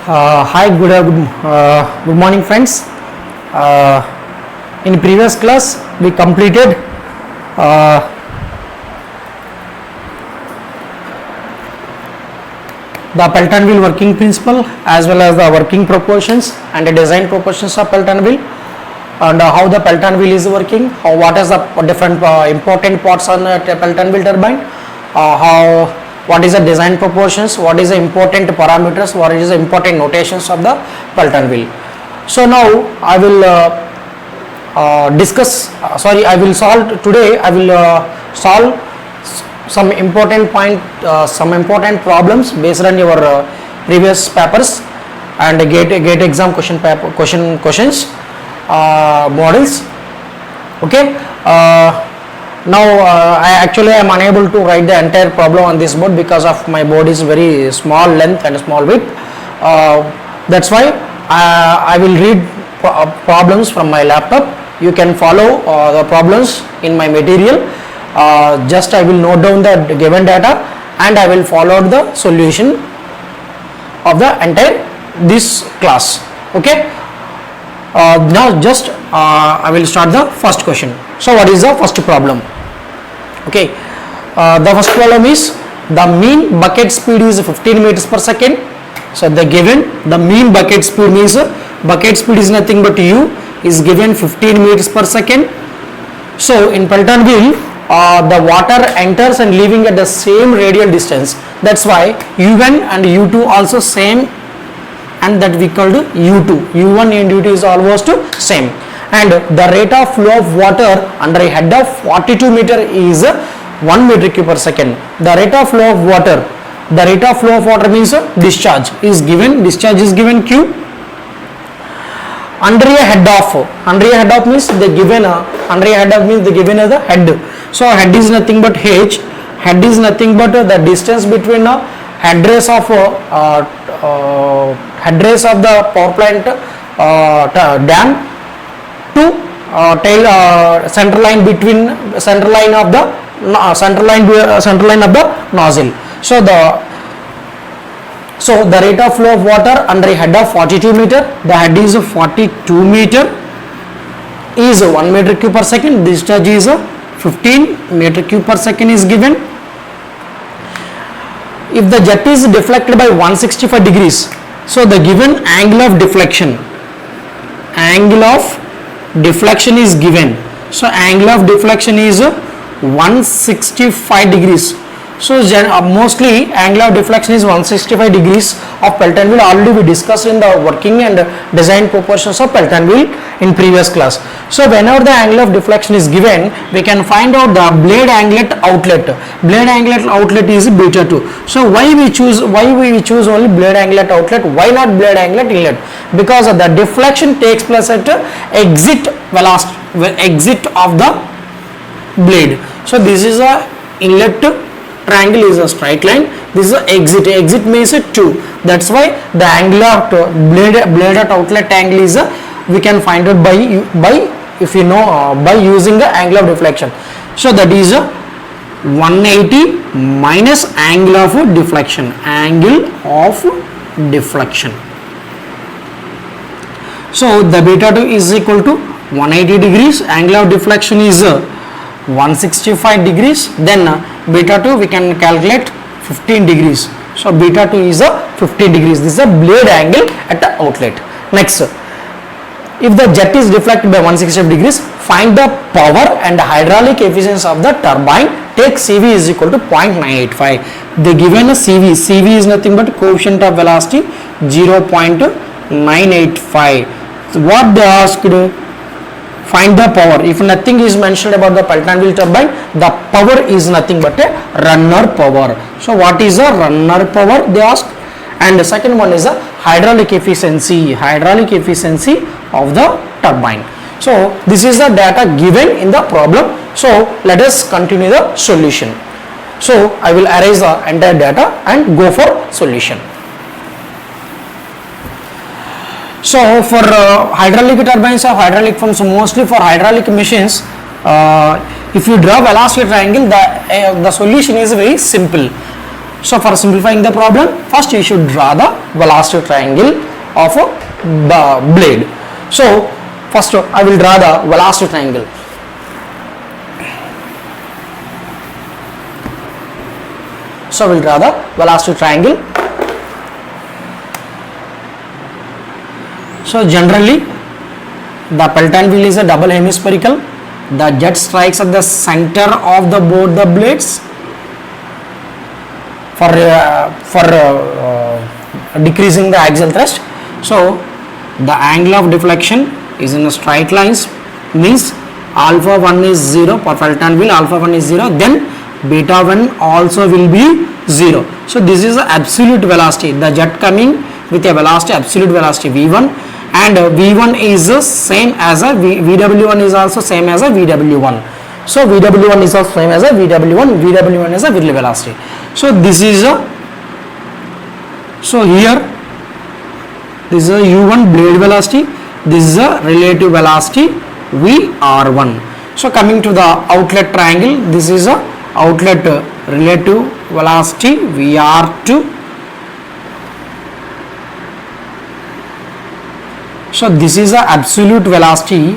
Hi, good morning, friends. In previous class, we completed the Pelton wheel working principle as well as the working proportions and the design proportions of Pelton wheel, and how the Pelton wheel is working, what is the different important parts on the Pelton wheel turbine, what is the design proportions, what is the important parameters, what is the important notations of the Pelton wheel. So now I will solve some important problems based on your previous papers and get exam questions models. Okay. Now I am unable to write the entire problem on this board because of my board is very small length and small width. That's why I will read problems from my laptop. You can follow the problems in my material. Just I will note down the given data and I will follow the solution of the entire this class. Okay. Now just I will start the first question. So what is the first problem? Okay, the first problem is the mean bucket speed is 15 meters per second. So the given the mean bucket speed means bucket speed is nothing but u is given 15 meters per second. So in Pelton wheel the water enters and leaving at the same radial distance. That's why u1 and u2 also same, and that we called u2. u1 and u2 is almost same, and the rate of flow of water under a head of 42 meter is 1 meter cube per second. The rate of flow of water means discharge is given q. Under a head of means the given as the head. So head is nothing but h. Head is nothing but the distance between headrace of the power plant dam to center line of the nozzle. So the rate of flow of water under a head of 42 meter, the head is 42 meter is 1 meter cube per second, discharge is 15 meter cube per second is given. If the jet is deflected by 165 degrees, so the given angle of deflection is given. So angle of deflection is 165 degrees. So mostly angle of deflection is 165 degrees of Pelton wheel. Already we discussed in the working and design proportions of Pelton wheel in previous class. So whenever the angle of deflection is given, we can find out the blade anglet outlet. Blade anglet outlet is beta 2. So why we choose only blade anglet outlet? Why not blade anglet inlet? Because the deflection takes place at exit of the blade. So this is a inlet triangle is a straight line. This is a exit means 2. That's why the angle of blade at outlet angle is we can find out by using the angle of deflection. So that is 180 minus angle of deflection. So the beta 2 is equal to 180 degrees. Angle of deflection is 165 degrees. Then beta 2 we can calculate 15 degrees. So beta 2 is 15 degrees. This is a blade angle at the outlet. Next, if the jet is deflected by 165 degrees, find the power and hydraulic efficiency of the turbine. Take CV is equal to 0.985. They given a CV. CV is nothing but coefficient of velocity 0.985. What they asked? Find the power. If nothing is mentioned about the Pelton wheel turbine, the power is nothing but a runner power. So what is a runner power, they ask. And the second one is the hydraulic efficiency of the turbine. So this is the data given in the problem. So let us continue the solution. So I will erase the entire data and go for solution. So for hydraulic turbines or hydraulic pumps, mostly for hydraulic machines, if you draw velocity triangle, the solution is very simple. So for simplifying the problem, first you should draw the velocity triangle of the blade. So first I will draw the velocity triangle. So we will draw the velocity triangle. So generally the Pelton wheel is a double hemispherical. The jet strikes at the center of the both the blades for decreasing the axial thrust. So the angle of deflection is in a straight lines, means alpha 1 is 0 for Pelton wheel, alpha 1 is 0, then beta 1 also will be 0. So this is the absolute velocity, the jet coming with a velocity, absolute velocity v1, and v1 is the same as a vw1 is also same as a vw1. So vw1 is also same as a vw1, vw1 is a velocity. So this is a, so here this is a u1 blade velocity, this is a relative velocity vr1. So coming to the outlet triangle, this is a outlet relative velocity vr2. So this is the absolute velocity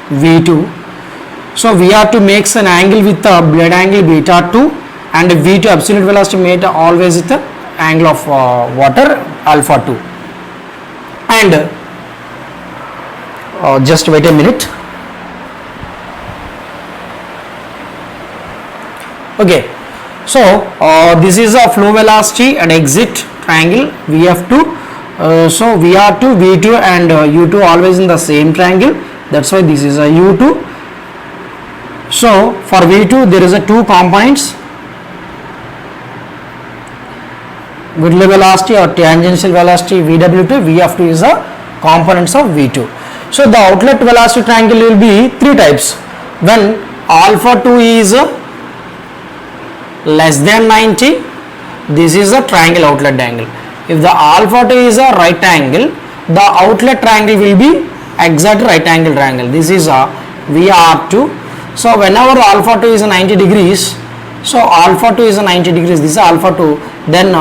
v2. So vr2 makes an angle with the blade angle beta 2, and v2 absolute velocity made always with the angle of water alpha 2. And just wait a minute. Okay, so this is a flow velocity and exit triangle vf2. So vr2, v2 and u2 always in the same triangle, that's why this is a u2. So for v2 there is a two components, Whirley velocity or tangential velocity vw2, vf2 is the components of v2. So the outlet velocity triangle will be three types. When alpha 2 is less than 90, this is a triangle outlet angle. If the alpha 2 is a right angle, the outlet triangle will be exact right angle triangle. This is a vr2. So whenever alpha 2 is 90 degrees, so alpha 2 is 90 degrees, this is alpha 2, then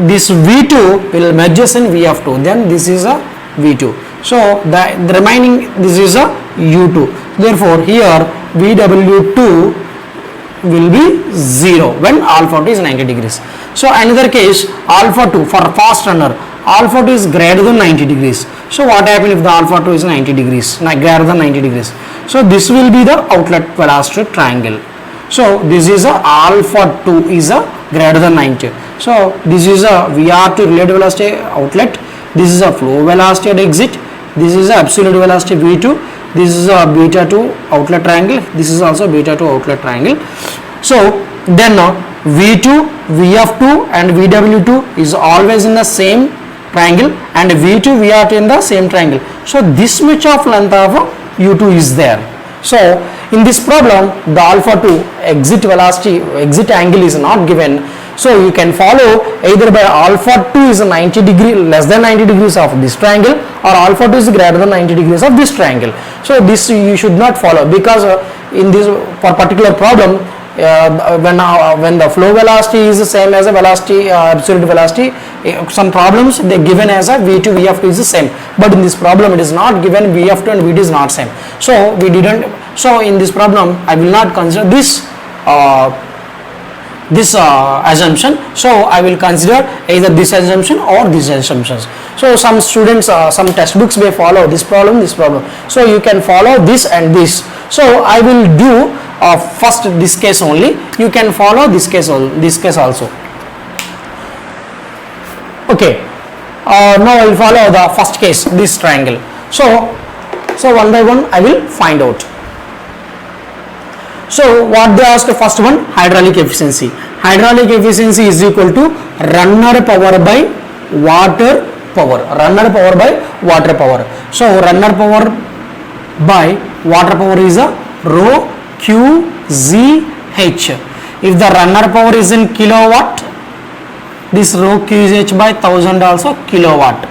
this v2 will merges in vf2, then this is a v2. So the remaining, this is a u2. Therefore here vw2 will be 0 when alpha 2 is 90 degrees. So another case, alpha 2 for fast runner, alpha 2 is greater than 90 degrees. So what happens if the alpha 2 is 90 degrees, greater than 90 degrees? So this will be the outlet velocity triangle. So this is a alpha 2 is a greater than 90. So this is a vr2 relative velocity outlet, this is a flow velocity at exit, this is a absolute velocity v2, this is a beta 2 outlet triangle, this is also beta 2 outlet triangle. So then v2, vf2 and vw2 is always in the same triangle, and v2, vr2 in the same triangle. So this much of length of u2 is there. So in this problem the alpha 2 exit velocity, exit angle is not given. So you can follow either by alpha 2 is 90 degree, less than 90 degrees of this triangle, or alpha 2 is greater than 90 degrees of this triangle. So this you should not follow, because in this for particular problem when the flow velocity is the same as a velocity, absolute velocity, some problems they given as a v2, vf2 is the same, but in this problem it is not given, vf2 and v2 is not same. So we didn't, so in this problem I will not consider this assumption. So I will consider either this assumption or these assumptions. So some students, some textbooks may follow this problem, this problem. So you can follow this and this. So I will do first this case only. You can follow this case also. Okay. Now I will follow the first case, this triangle. So one by one I will find out. So what they asked, first one, hydraulic efficiency. Hydraulic efficiency is equal to runner power by water power. Runner power by water power. So runner power by water power is a rho QZH. If the runner power is in kilowatt, this rho QZH by 1000 also kilowatt.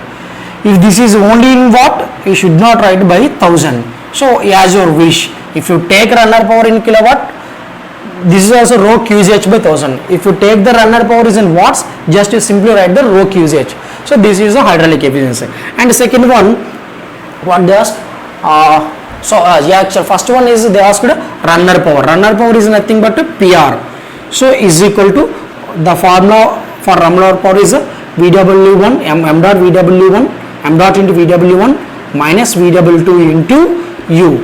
If this is only in watt, you should not write by 1000. So as your wish. If you take runner power in kilowatt, this is also rho qch by 1000. If you take the runner power is in watts, just you simply write the rho qch. So this is the hydraulic efficiency. And the second one, what they asked, first one is they asked runner power. Runner power is nothing but PR. So is equal to the formula for runner power is VW1 m dot VW1 m dot into VW1 minus VW2 into U.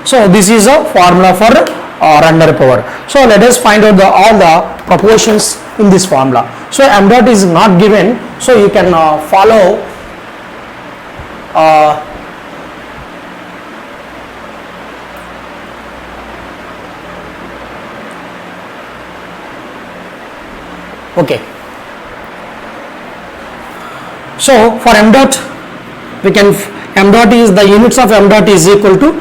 So this is a formula for runner power. So let us find out all the proportions in this formula. So m dot is not given, so you can follow okay. So for m dot, we can m dot is the units of m dot is equal to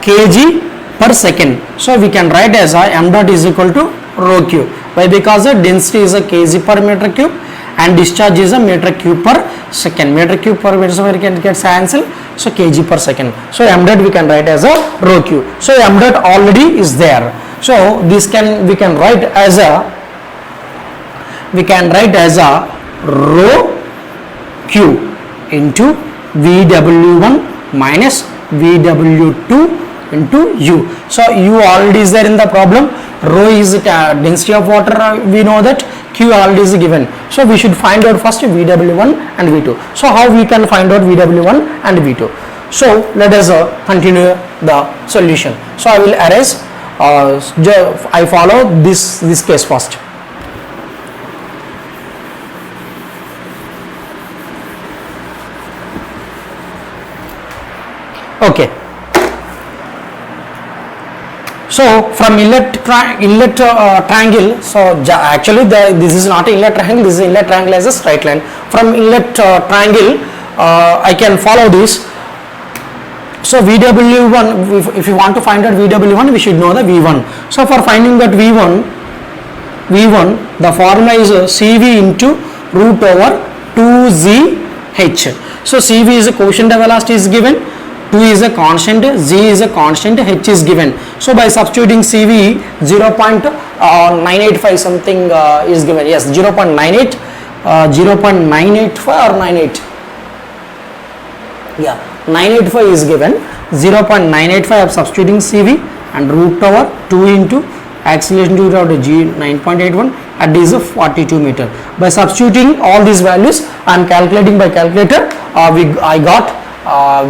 kg per second. So we can write as m dot is equal to rho q. Why? Because the density is a kg per meter cube and discharge is a meter cube per second. Meter cube per meter, so we can get cancel. So kg per second. So m dot we can write as a rho q. So m dot already is there. So this we can write as a rho q into VW1 minus VW2 into U. So U already is there in the problem. Rho is density of water, we know that. Q already is given. So we should find out first VW1 and V2. So how we can find out VW1 and V2? So let us continue the solution. So I will erase. I follow this case first. Okay. So from inlet triangle, so actually this is not inlet triangle, this is inlet triangle as a straight line. From inlet triangle, I can follow this. So VW1, if you want to find out VW1, we should know the V1. So for finding that V1, the formula is CV into root over 2ZH. So CV is a quotient of velocity is given, 2 is a constant, Z is a constant, H is given. So by substituting CV 0.985 something is given. Yes, 0.98, 0.985 or 98. Yeah, 985 is given. 0.985 of substituting CV and root over 2 into acceleration due to G 9.81 and is 42 meter. By substituting all these values and calculating by calculator, I got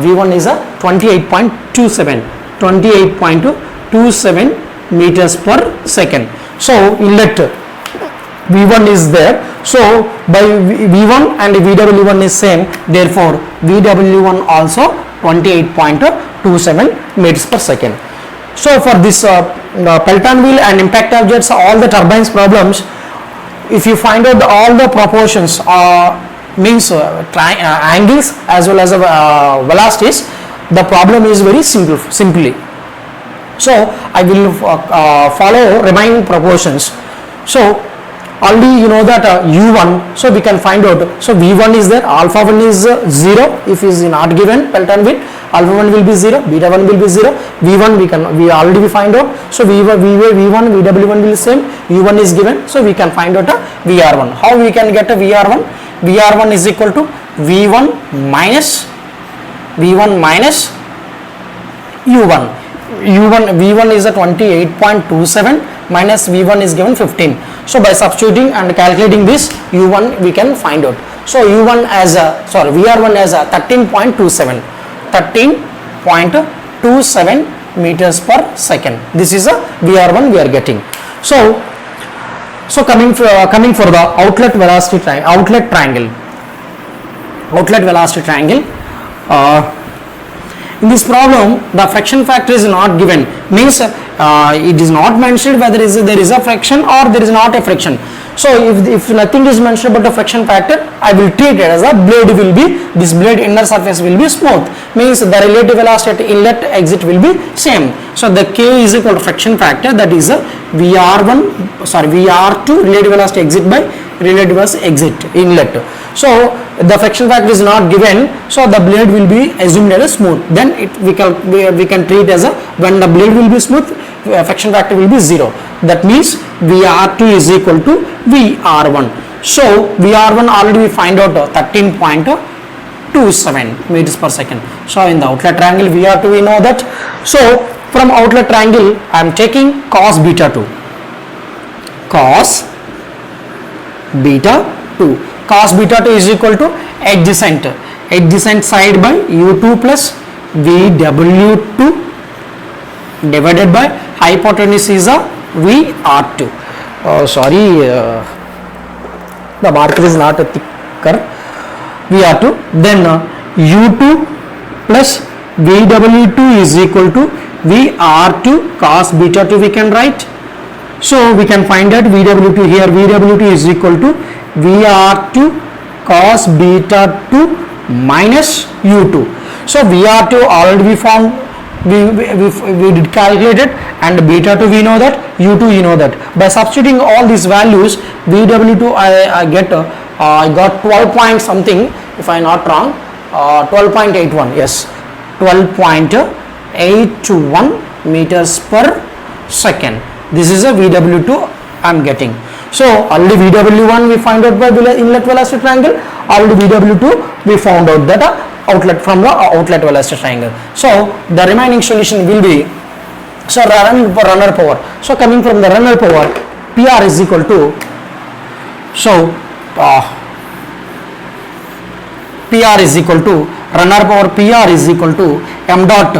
V1 is a 28.27 meters per second. So inlet V1 is there. So by V1 and VW1 is same, therefore VW1 also 28.27 meters per second. So for this Pelton wheel and impact objects, all the turbines problems, if you find out all the proportions means angles as well as velocities, the problem is very simply. So I will follow remaining proportions. So already you know that U1, so we can find out. So V1 is there, alpha 1 is 0 if is not given Pelton wheel, alpha 1 will be 0, beta 1 will be 0, V1 we already find out. So V1 VW1 will be same, U1 is given, so we can find out a VR1. How we can get a VR1? VR1 is equal to V1 minus U1. V1 is a 28.27 minus V1 is given 15. So by substituting and calculating this U1 we can find out. So U1 as VR1 as a 13.27 meters per second. This is a VR1 we are getting. So coming for the outlet velocity triangle. In this problem, the friction factor is not given. Means it is not mentioned whether there is a friction or there is not a friction. So if nothing is mentioned about the friction factor, I will treat it as a this blade inner surface will be smooth. Means the relative velocity at inlet exit will be same. So the K is equal to friction factor, that is a VR2 relative velocity exit by relative velocity exit inlet. So the friction factor is not given, so the blade will be assumed as smooth. Then we can treat as when the blade will be smooth, friction factor will be 0. That means VR2 is equal to VR1. So VR1 already we find out 13.27 meters per second. So in the outlet triangle VR2 we know that. So from outlet triangle I am taking cos beta 2. Cos beta 2. Cos beta 2 is equal to adjacent side by u2 plus vw2 divided by hypotenuse is a VR2. The marker is not thicker. VR2. Then u2 plus vw2 is equal to VR2 cos beta 2 we can write. So we can find that vw2 here. vw2 is equal to VR2 cos beta 2 minus u2. So VR2 already we found, we did calculate it, and beta 2 we know that, u2 you know that. By substituting all these values, vw2 I got 12 point something, if I am not wrong, 12.81, yes, 12.81 meters per second. This is a vw2 I am getting. So already vw1 we find out by inlet velocity triangle, already vw2 we found out that outlet from the outlet velocity triangle. So the remaining solution will be, so runner power. So coming from the runner power, PR is equal to, so PR is equal to, runner power PR is equal to m dot,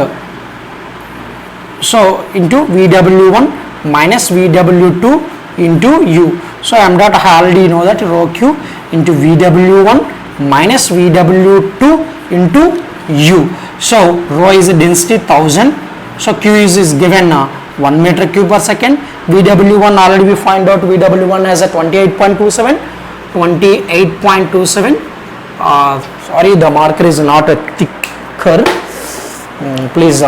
so into vw1 minus vw2 into u. So m dot I already know that, rho q into vw1 minus vw2 into u. So rho is a density 1000, so q is given 1 meter cube per second. vw1 already we find out, vw1 as a 28.27. Sorry, the marker is not a thicker, please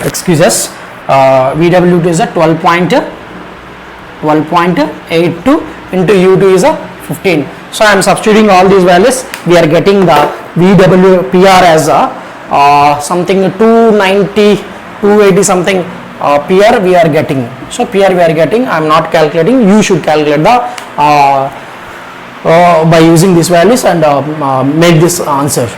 excuse us. vw2 is a 12.82 into u2 is a 15. So I am substituting all these values, we are getting the VWPR as a something 290, 280 something PR we are getting. So PR we are getting, I am not calculating, you should calculate the by using these values and make this answer.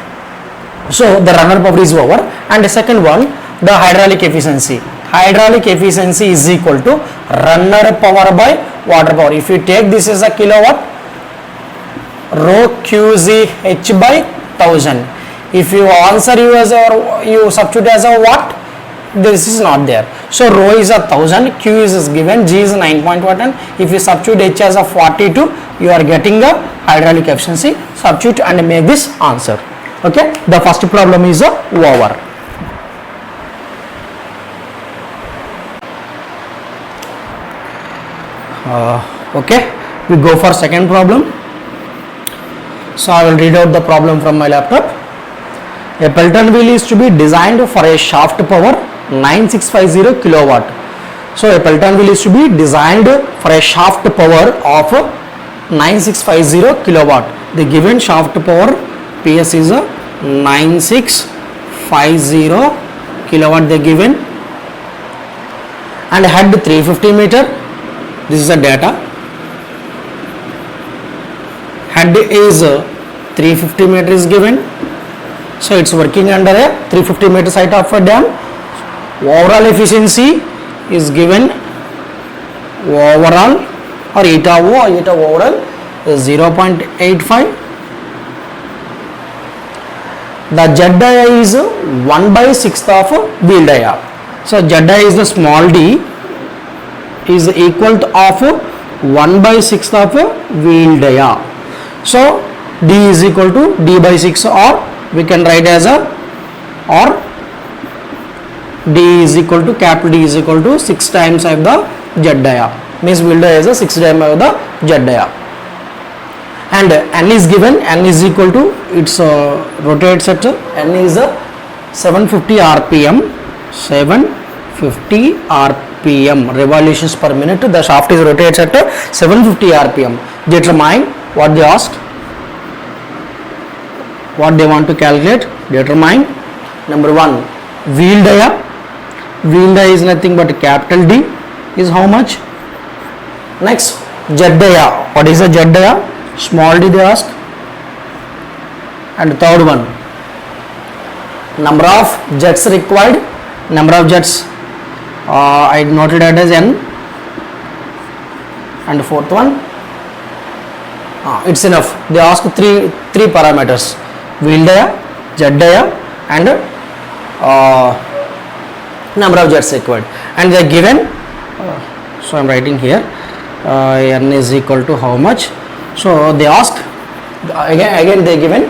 So the runner power is over, and the second one, the hydraulic efficiency. Hydraulic efficiency is equal to runner power by water power. If you take this as a kilowatt, rho QZH by 1000. If you answer you substitute as a watt, this is not there. So rho is a 1000, Q is given, G is 9.1. If you substitute H as a 42, you are getting the hydraulic efficiency. Substitute and make this answer. Okay, the first problem is over. Okay, we go for second problem. So I will read out the problem from my laptop. A Pelton wheel is to be designed for a shaft power 9650 kilowatt. So a Pelton wheel is to be designed for a shaft power of 9650 kilowatt. The given shaft power PS is 9650 kilowatt they given, and head 350 meter. This is the data. Head is 350 meter is given, so it's working under a 350 meter height of a dam. Overall efficiency is given, overall or eta overall is 0.85. The Z dia is 1/6 of wheel dia. So Z dia is the small d is equal to of 1/6 of wheel dia. So d is equal to d by 6, or we can write as a, or d is equal to, capital D is equal to 6 times of the Z dia, means wheel dia is a 6 times of the Z dia. And n is given, n is equal to, its rotates at, n is 750 rpm, 750 rpm revolutions per minute. The shaft is rotates at 750 rpm. Determine what they asked, what they want to calculate. Determine number 1 wheel dia, wheel dia is nothing but capital D is how much? Next, jet dia. What is a jet dia? Small d they ask. And third one, number of jets required. Number of jets I noted it as n. And fourth one, it's enough. They ask three parameters: wheel dia, jet dia, and number of jets required. And they are given. So I am writing here. N is equal to how much? So they ask again they given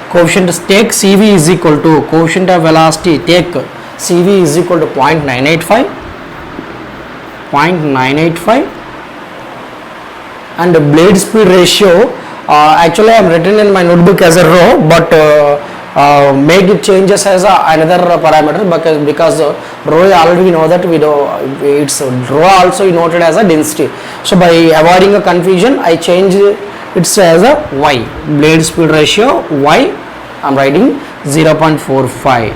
coefficient, take CV is equal to coefficient of velocity, take CV is equal to 0.985 and the blade speed ratio, actually I am written in my notebook as a rho, but make it changes as another parameter because rho already we know that it's rho also noted as a density. So by avoiding a confusion I change it's as a y, blade speed ratio y, I am writing 0.45.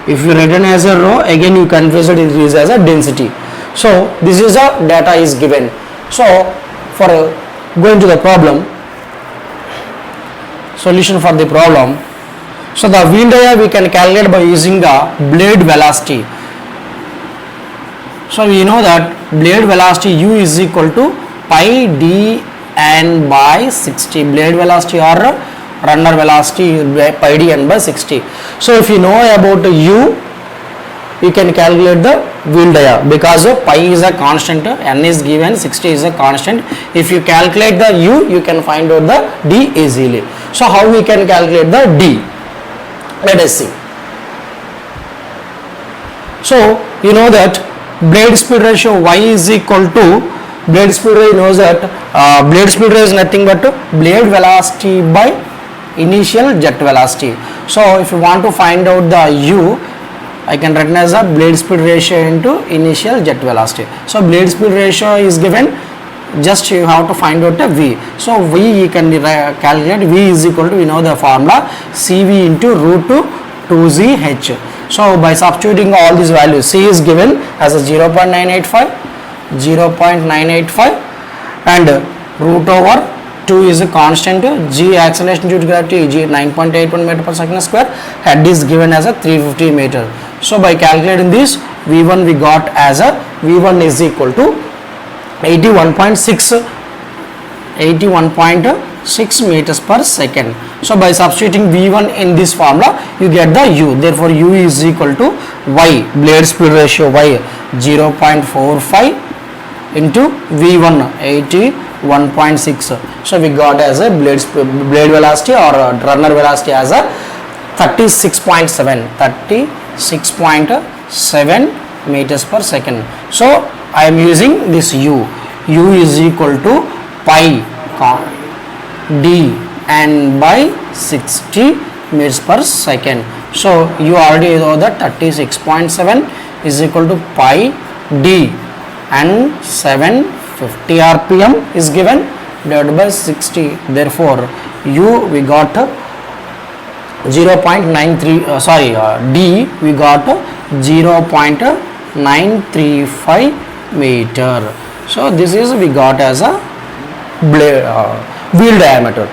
If you written as a rho, again you confuse it is as a density. So this is a data is given. So for going to the problem, solution for the problem. So the wheel dia we can calculate by using the blade velocity. So we know that blade velocity u is equal to pi d n by 60. Blade velocity or runner velocity pi d n by 60. So if you know about u, you can calculate the wheel dia because pi is a constant, n is given, 60 is a constant. If you calculate the u, you can find out the d easily. So how we can calculate the d? Let us see. So you know that blade speed ratio y is equal to blade speed ratio knows that blade speed ratio is nothing but blade velocity by initial jet velocity. So if you want to find out the u, I can write as a blade speed ratio into initial jet velocity. So blade speed ratio is given, just you have to find out a v. So v you can calculate, v is equal to, we know the formula, cv into root 2zh. So by substituting all these values, c is given as a 0.985 and root over 2 is a constant, g acceleration due to gravity, g 9.81 meter per second square, head is given as a 350 meter. So by calculating this, v1 we got as a v1 is equal to 81.6 meters per second. So by substituting v1 in this formula, you get the u. Therefore u is equal to y, blade speed ratio y 0.45 into v1 81.6. So we got as a blade velocity or runner velocity as a 36.7 meters per second. So I am using this u is equal to pi d n by 60 meters per second. So you already know that 36.7 is equal to pi d and 750 rpm is given divided by 60. Therefore u we got 0.93 d we got 0.935 meter. So this is we got as a wheel diameter.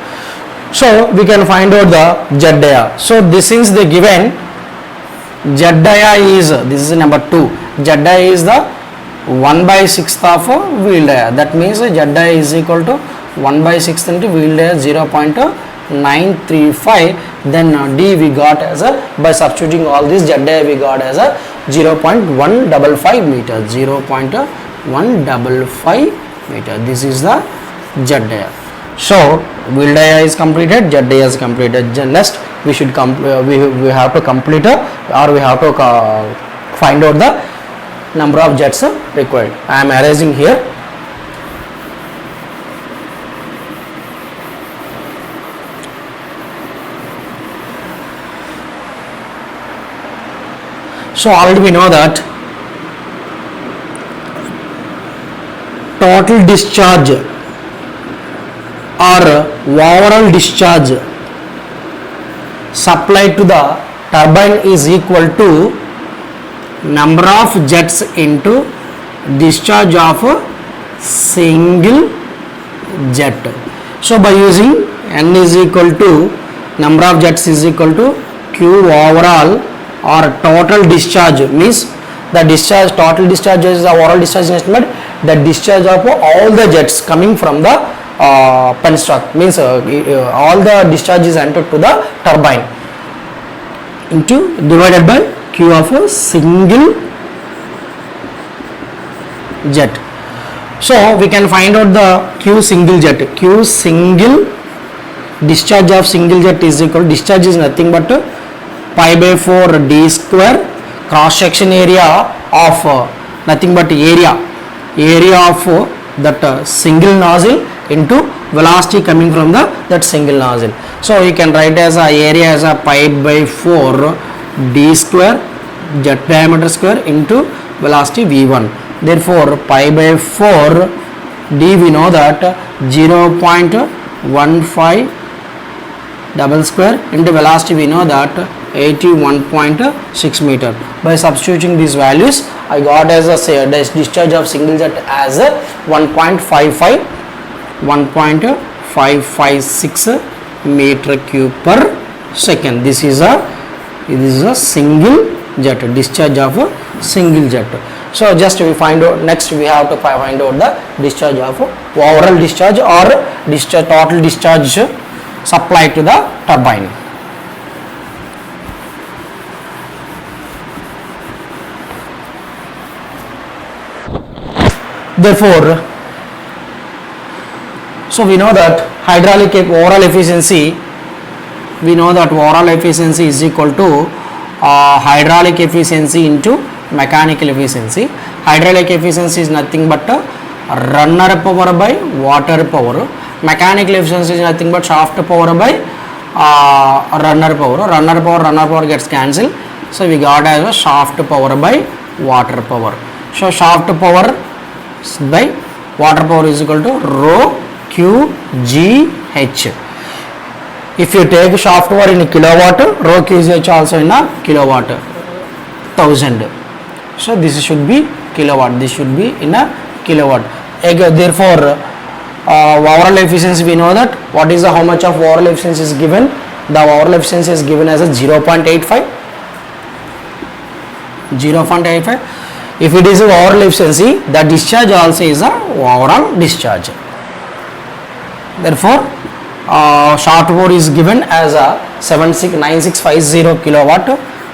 So we can find out the jet dia. So this is the given jet dia is, this is number 2, jet dia is the 1/6 of wheel dia. That means jet dia is equal to 1/6 into wheel dia 0.935. Then d we got as a, by substituting all this jet dia we got as a 0.155 meter, 0.155 meter. This is the jet dia. So wheel dia is completed, jet dia is completed. Next we should we have to complete or we have to find out the number of jets required. I am erasing here. So already we know that total discharge or overall discharge supplied to the turbine is equal to number of jets into discharge of a single jet. So by using n is equal to number of jets is equal to q overall or total discharge, means the discharge, total discharge is the overall discharge estimate, the discharge of all the jets coming from the penstock, means all the discharge is entered to the turbine, into divided by q of a single jet. So we can find out the q single jet. Q single discharge of single jet is equal, discharge is nothing but pi by 4 d square cross section area of nothing but area of that single nozzle into velocity coming from the that single nozzle. So you can write as a area as a pi by 4 d square jet diameter square into velocity v1. Therefore pi by 4 d we know that 0.15 double square into velocity we know that 81.6 meter. By substituting these values I got as a discharge of single jet as 1.556 meter cube per second. This is a single jet, discharge of a single jet. So just we find out, next we have to find out the discharge of overall discharge or discharge, total discharge supplied to the turbine. Therefore, so we know that hydraulic overall efficiency, we know that overall efficiency is equal to hydraulic efficiency into mechanical efficiency. Hydraulic efficiency is nothing but runner power by water power. Mechanical efficiency is nothing but shaft power by runner power. Runner power gets cancelled. So we got as a shaft power by water power. So shaft power by water power is equal to rho q g h. If you take shaft power in kilowatt, rho q g h also in a kilowatt, 1000. So this should be kilowatt, this should be in a kilowatt. Therefore overall efficiency we know that what is the how much of overall efficiency is given. The overall efficiency is given as a 0.85. If it is a overall efficiency, the discharge also is a overall discharge. Therefore shaft power is given as a 9650 kilowatt.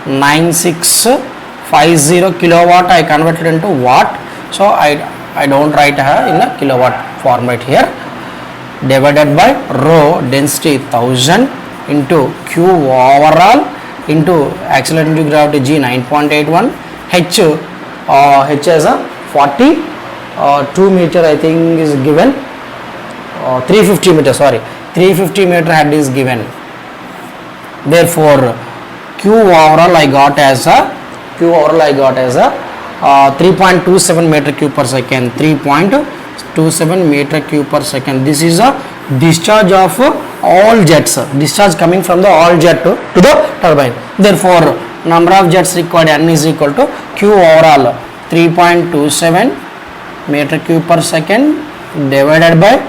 9650 kilowatt I converted into watt, so I don't write in a kilowatt format here. Divided by rho density 1000 into q overall into accelerating gravity g 9.81, h as a 42 meter I think is given, 350 meter, sorry, 350 meter head is given. Therefore q overall I got as a 3.27 meter cube per second. 3.27 meter cube per second. This is a discharge of all jets, discharge coming from the all jet to the turbine. Therefore number of jets required n is equal to q overall 3.27 meter cube per second divided by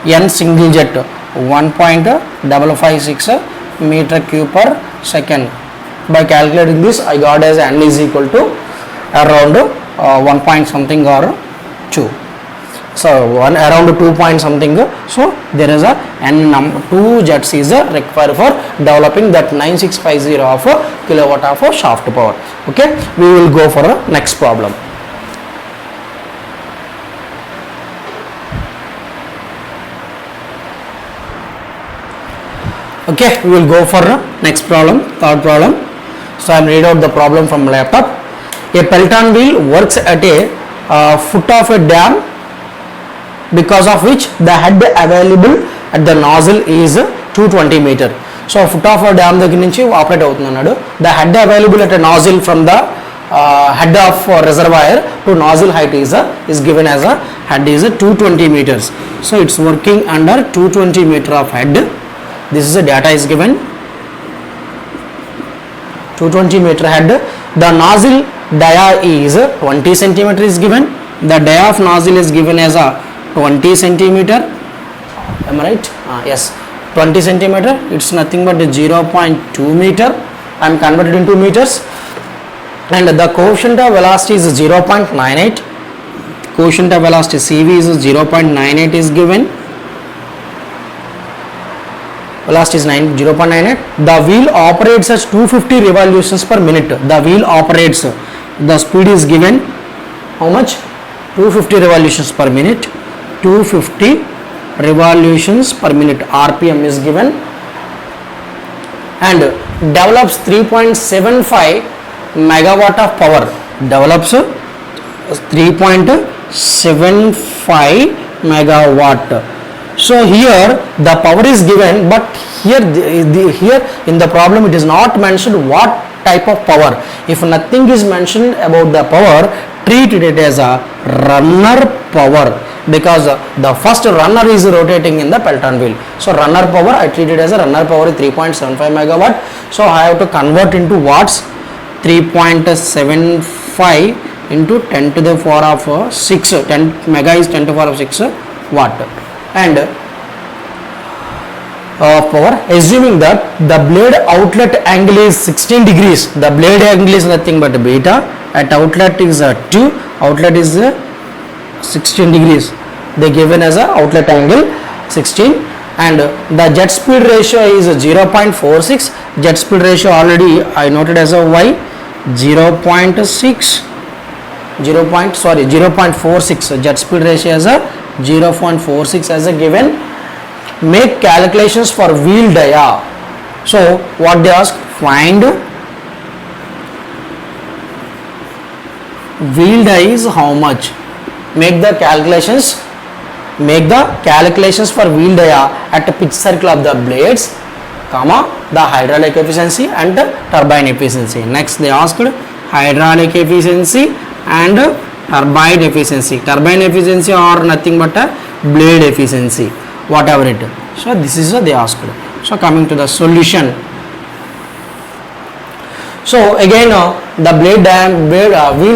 n single jet 1.556 meter cube per second. By calculating this I got as n is equal to around 1 point something or 2. So around 2 point something. So there is a n 2 jets is required for developing that 9650 of kilowatt of shaft power. Okay, we will go for a next problem. Okay, we will go for next problem, third problem. So I am read out the problem from laptop. A Pelton wheel works at a foot of a dam, because of which the head available at the nozzle is 220 meter. So foot of a dam దగ్గర నుంచి operate అవుతున్నాడు. The head available at a nozzle from the head of reservoir to nozzle height is given as a head is 220 meters. So it's working under 220 meter of head. This is the data is given. 220 meter head. The nozzle dia is 20 centimeter is given. The dia of nozzle is given as a 20 centimeter. Am I right? Yes, 20 centimeter. It's nothing but 0.2 meter. I am converted into meters. And the coefficient of velocity is 0.98. Coefficient of velocity CV is 0.98 is given. Velocity is 0.98. The wheel operates at 250 revolutions per minute. The wheel operates. The speed is given. How much? 250 revolutions per minute. 250 revolutions per minute. RPM is given. And develops 3.75 megawatt of power. Develops 3.75 megawatt. So here the power is given, but here in the problem it is not mentioned what type of power. If nothing is mentioned about the power, treat it as a runner power, because the first runner is rotating in the Pelton wheel. So runner power, I treat it as a runner power 3.75 megawatt. So I have to convert into watts. 3.75 into 10 to the power of 6. 10 mega is 10 to the power of 6 watt. And power, assuming that the blade outlet angle is 16 degrees. The blade angle is nothing but beta. At outlet is 2. Outlet is 16 degrees. They given as a outlet angle 16. And the jet speed ratio is 0.46. Jet speed ratio already I noted as a y. 0.46. Jet speed ratio as a 0.46 as a given. Make calculations for wheel dia. So what they ask, find wheel dia is how much. Make the calculations for wheel dia at the pitch circle of the blades, comma, the hydraulic efficiency and the turbine efficiency. Next they asked hydraulic efficiency and turbine efficiency. Turbine efficiency or nothing but a blade efficiency, whatever it is. So this is they asked. So coming to the solution. So again the wheel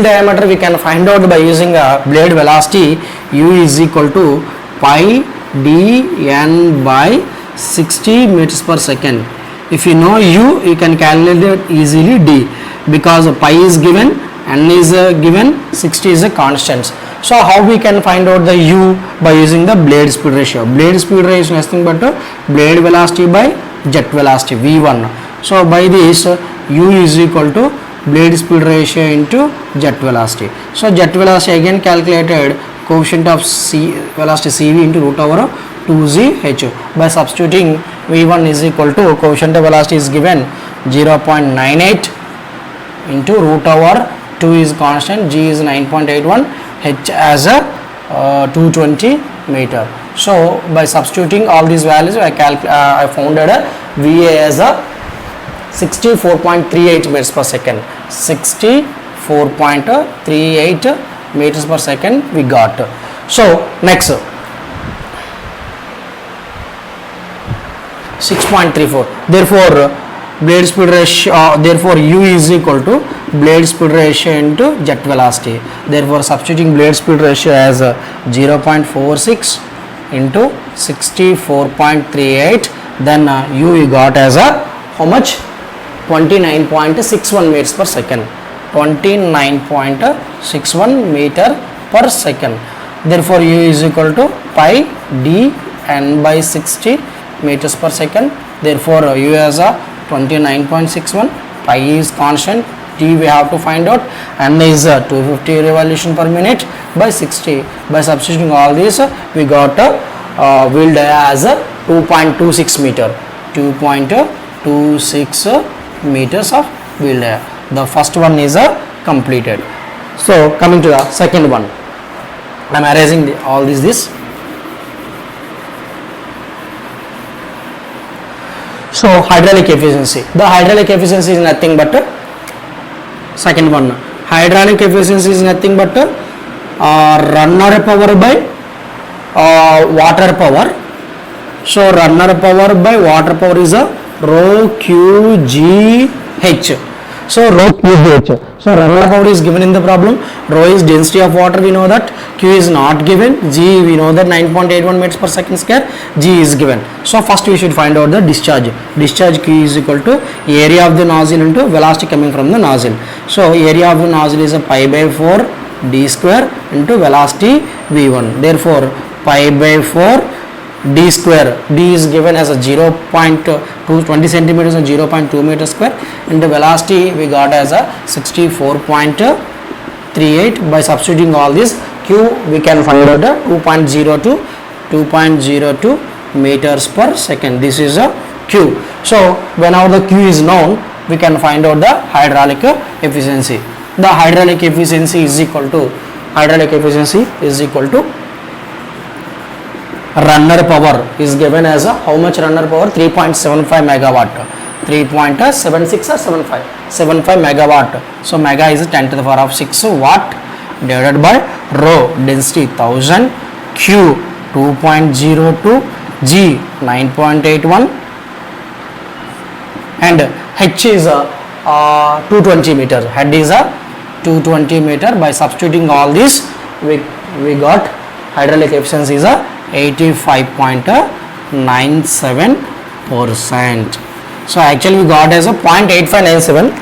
diameter we can find out by using blade velocity. U is equal to pi dn by 60 meters per second. If you know U, you can calculate easily D, because pi is given, n is given, 60 is a constant. So how we can find out the U? By using the blade speed ratio. Blade speed ratio is nothing but blade velocity by jet velocity V1. So by this U is equal to blade speed ratio into jet velocity. So jet velocity again calculated, coefficient of velocity CV into root over 2ZH. By substituting V1 is equal to coefficient of velocity is given 0.98 into root over 2 is constant, G is 9.81, H as a 220 meter. So by substituting all these values, I found a VA as a 64.38 meters per second. 64.38 meters per second we got. So next 6.34. Therefore blade speed ratio, therefore U is equal to blade speed ratio into jet velocity. Therefore substituting blade speed ratio as 0.46 into 64.38, then U we got as a how much? 29.61 meters per second. 29.61 meter per second. Therefore U is equal to pi d n by 60 meters per second. Therefore U as a 29.61, pi is constant, t we have to find out, n is 250 revolution per minute by 60. By substituting all this we got wheel dia as a 2.26 meter. 2.26 meters of wheel dia. The first one is completed. So coming to the second one, I am erasing all this. So hydraulic efficiency. The hydraulic efficiency is nothing but second one. Hydraulic efficiency is nothing but runner power by water power. So runner power by water power is a rho QGH. So rho Q is H. So runner power is given in the problem. Rho is density of water, we know that. Q is not given. G, we know that 9.81 meters per second square. G is given. So first we should find out the discharge. Discharge Q is equal to area of the nozzle into velocity coming from the nozzle. So area of the nozzle is a pi by 4 d square into velocity v1. Therefore pi by 4 d square, d is given as a 0.20 centimeters or 0.2 meter square, and the velocity we got as a 64.38. By substituting all this, q we can find out the 2.02 meters per second. This is a q. So whenever the q is known, we can find out the hydraulic efficiency. The hydraulic efficiency is equal to runner power is given as a how much runner power? 3.75 megawatt. 3.76 or 75 megawatt. So mega is 10 to the power of 6 watt divided by rho density 1000, q 2.02, g 9.81, and h is a 220 meter. Head is a 220 meter. By substituting all this, we got hydraulic efficiency is a 85.97%. So actually we got as a 0.8597.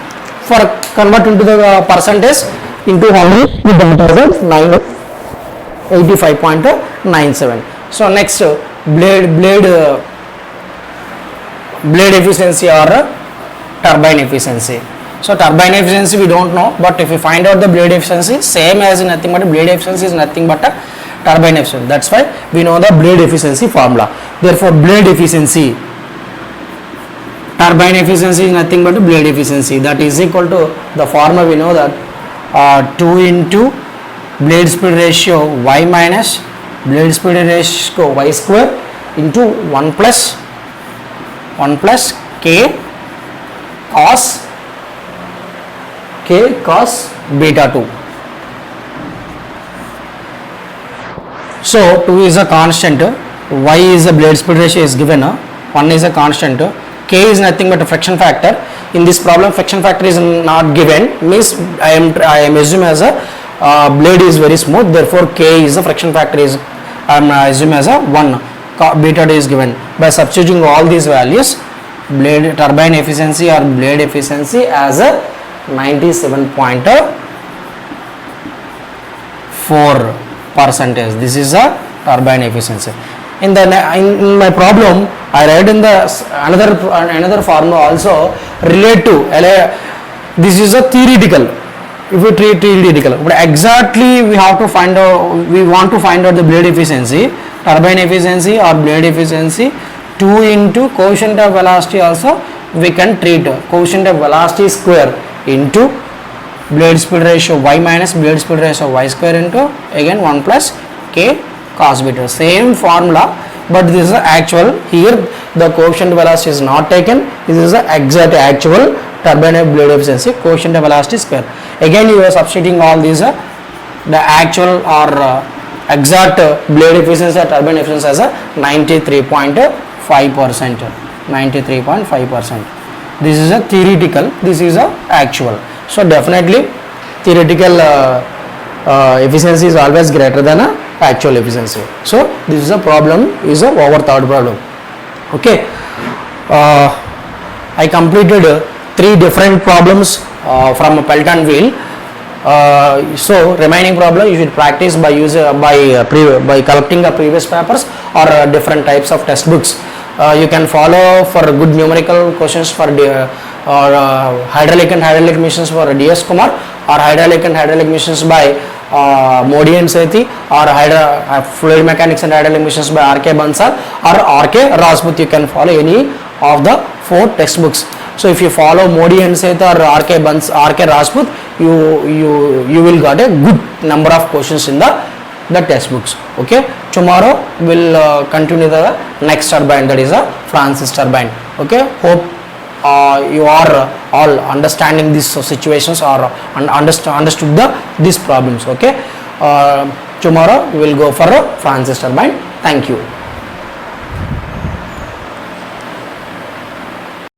For convert into the percentage into 100, we got as a 85.97. So next blade efficiency or turbine efficiency. So turbine efficiency we don't know, but if we find out the blade efficiency, same as nothing but blade efficiency is nothing but a turbine efficiency. That's why we know the blade efficiency formula. Therefore blade efficiency, turbine efficiency is nothing but blade efficiency, that is equal to the formula we know that 2 into blade speed ratio y minus blade speed ratio y square into 1 plus k cos beta 2. So 2 is a constant, y is a blade speed ratio is given, 1 is a constant, k is nothing but a friction factor. In this problem friction factor is not given, means I am assume as a blade is very smooth, therefore k is the friction factor is I am assume as a 1, beta 2 is given. By substituting all these values, blade turbine efficiency or blade efficiency as a 97.4%. This is a turbine efficiency. In my problem, I write in the another formula also relate to this is a theoretical. If we treat theoretical, but exactly we have to find out. We want to find out the blade efficiency, turbine efficiency or blade efficiency. 2 into coefficient of velocity also we can treat coefficient of velocity square into blade speed ratio y minus blade speed ratio y square into again 1 plus k cos beta. Same formula, but this is the actual. Here the coefficient velocity is not taken. This is the exact actual turbine blade efficiency coefficient of velocity square. Again you are substituting all these the actual or exact blade efficiency or turbine efficiency as a 93.5%. 93.5%. This is a theoretical, this is a actual. So definitely theoretical efficiency is always greater than a actual efficiency. So this is a problem, is a overthought problem. Okay, I completed 3 different problems from a Pelton wheel. So remaining problem you should practice by collecting the previous papers or different types of textbooks. You can follow for good numerical questions for hydraulic and hydraulic missions for DS Kumar, or hydraulic and hydraulic missions by Modi and Sethi, or fluid mechanics and hydraulic missions by RK Bansal or RK Rajput. You can follow any of the 4 textbooks. So if you follow Modi and Sethi or RK Rajput, you will get a good number of questions in the textbooks. Okay, tomorrow we'll continue the next turbine, that is a Francis turbine. Okay, hope you are all understanding these situations or understood these problems. Okay, tomorrow we will go for a Francis turbine. Thank you.